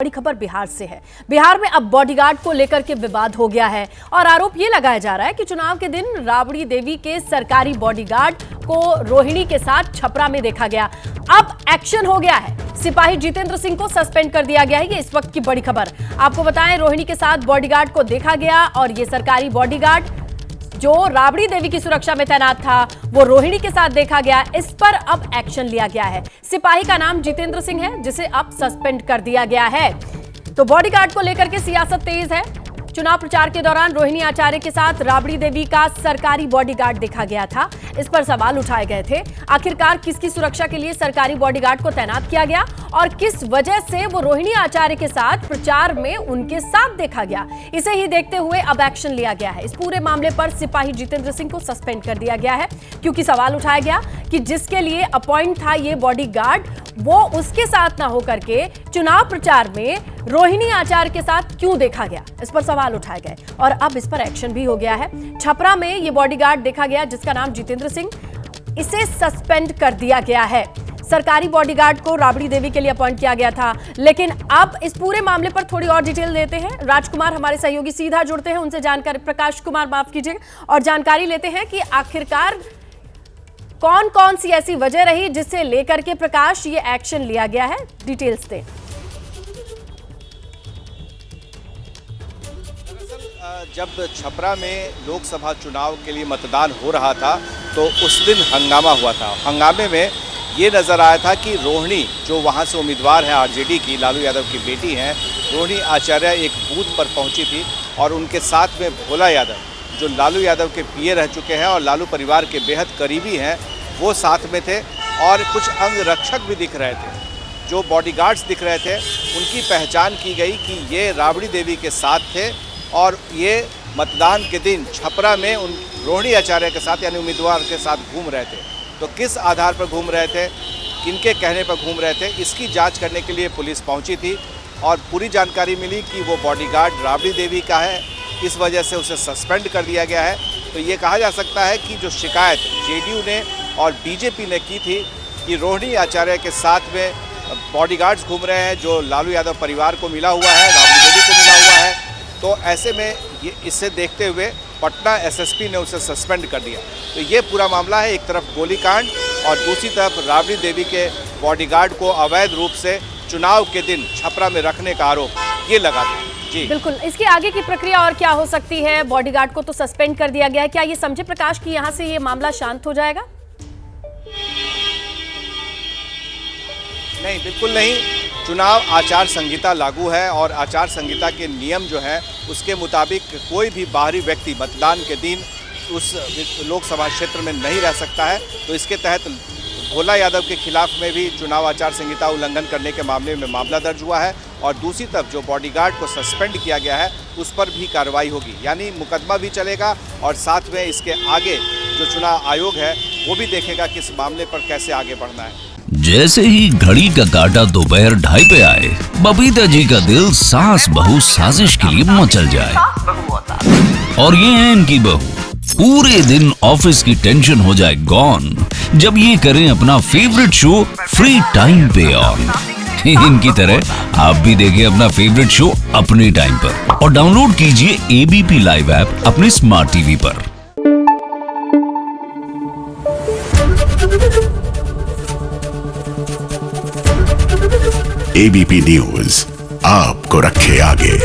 बड़ी खबर बिहार से है। बिहार में अब बॉडीगार्ड को लेकर के विवाद हो गया है और आरोप ये लगाया जा रहा है कि चुनाव के दिन राबड़ी देवी के सरकारी बॉडीगार्ड को रोहिणी के साथ छपरा में देखा गया। अब एक्शन हो गया है, सिपाही जितेंद्र सिंह को सस्पेंड कर दिया गया है। ये इस वक्त की बड़ी खबर। आपको बताएं, रोहिणी के साथ बॉडीगार्ड को देखा गया और ये सरकारी बॉडीगार्ड जो राबड़ी देवी की सुरक्षा में तैनात था वो रोहिणी के साथ देखा गया। इस पर अब एक्शन लिया गया है। सिपाही का नाम जितेंद्र सिंह है जिसे अब सस्पेंड कर दिया गया है। तो बॉडीगार्ड को लेकर के सियासत तेज है। चुनाव प्रचार के दौरान रोहिणी आचार्य के साथ राबड़ी देवी का सरकारी बॉडीगार्ड देखा गया था। इस पर सवाल उठाए गए थे, आखिरकार किसकी सुरक्षा के लिए सरकारी बॉडीगार्ड को तैनात किया गया और किस वजह से वो रोहिणी आचार्य के साथ प्रचार में उनके साथ देखा गया। इसे ही देखते हुए अब एक्शन लिया गया है। इस पूरे मामले पर सिपाही जितेंद्र सिंह को सस्पेंड कर दिया गया है क्योंकि सवाल उठाया गया कि जिसके लिए अपॉइंट था ये बॉडीगार्ड वो उसके साथ ना होकर के चुनाव प्रचार में रोहिणी आचार्य के साथ क्यों देखा गया। इस पर सवाल उठाए गए और अब इस पर एक्शन भी हो गया है। छपरा में ये बॉडीगार्ड देखा गया जिसका नाम जितेंद्र सिंह, इसे सस्पेंड कर दिया गया है। सरकारी बॉडीगार्ड को राबड़ी देवी के लिए अपॉइंट किया गया था, लेकिन अब इस पूरे मामले पर थोड़ी और डिटेल देते हैं। राजकुमार हमारे सहयोगी सीधा जुड़ते हैं, उनसे जानकारी, प्रकाश कुमार माफ कीजिएगा, और जानकारी लेते हैं कि आखिरकार कौन कौन सी ऐसी वजह रही जिससे लेकर के प्रकाश ये एक्शन लिया गया है। डिटेल्स दें। जब छपरा में लोकसभा चुनाव के लिए मतदान हो रहा था तो उस दिन हंगामा हुआ था। हंगामे में ये नज़र आया था कि रोहिणी जो वहाँ से उम्मीदवार है आरजेडी की, लालू यादव की बेटी हैं, रोहिणी आचार्य एक बूथ पर पहुँची थी और उनके साथ में भोला यादव जो लालू यादव के पीए रह चुके हैं और लालू परिवार के बेहद करीबी हैं, वो साथ में थे और कुछ अंगरक्षक भी दिख रहे थे। जो बॉडीगार्ड्स दिख रहे थे उनकी पहचान की गई कि ये राबड़ी देवी के साथ थे और ये मतदान के दिन छपरा में उन रोहिणी आचार्य के साथ यानी उम्मीदवार के साथ घूम रहे थे। तो किस आधार पर घूम रहे थे, किनके कहने पर घूम रहे थे, इसकी जांच करने के लिए पुलिस पहुंची थी और पूरी जानकारी मिली कि वो बॉडीगार्ड राबड़ी देवी का है। इस वजह से उसे सस्पेंड कर दिया गया है। तो ये कहा जा सकता है कि जो शिकायत जेडीयू ने और बीजेपी ने की थी कि रोहिणी आचार्य के साथ में बॉडीगार्ड्स घूम रहे हैं जो लालू यादव परिवार को मिला हुआ है, राबड़ी देवी को मिला हुआ है, तो ऐसे में ये इसे देखते हुए पटना एसएसपी ने उसे सस्पेंड कर दिया। तो ये पूरा मामला है, एक तरफ गोलीकांड और दूसरी तरफ राबड़ी देवी के बॉडीगार्ड को अवैध रूप से चुनाव के दिन छपरा में रखने का आरोप ये लगा था। जी बिल्कुल, इसकी आगे की प्रक्रिया और क्या हो सकती है? बॉडीगार्ड को तो सस्पेंड कर दिया गया है, क्या ये समझे प्रकाश कि यहाँ से ये मामला शांत हो जाएगा? नहीं, बिल्कुल नहीं। चुनाव आचार संहिता लागू है और आचार संहिता के नियम जो है उसके मुताबिक कोई भी बाहरी व्यक्ति मतदान के दिन उस लोकसभा क्षेत्र में नहीं रह सकता है। तो इसके तहत भोला यादव के खिलाफ में भी चुनाव आचार संहिता उल्लंघन करने के मामले में मामला दर्ज हुआ है और दूसरी तरफ जो बॉडीगार्ड को सस्पेंड किया गया है उस पर भी कार्रवाई होगी, यानी मुकदमा भी चलेगा और साथ में इसके आगे जो चुनाव आयोग है वो भी देखेगा कि इस मामले पर कैसे आगे बढ़ना है। जैसे ही घड़ी का काटा दोपहर 2:30 पे आए, बबीता जी का दिल सास बहू साजिश के लिए मचल जाए। और ये है इनकी बहू, पूरे दिन ऑफिस की टेंशन हो जाए गॉन जब ये करें अपना फेवरेट शो फ्री टाइम पे ऑन। इनकी तरह आप भी देखें अपना फेवरेट शो अपने टाइम पर और डाउनलोड कीजिए एबीपी लाइव ऐप अपने स्मार्ट टीवी पर। एबीपी न्यूज आपको रखे आगे।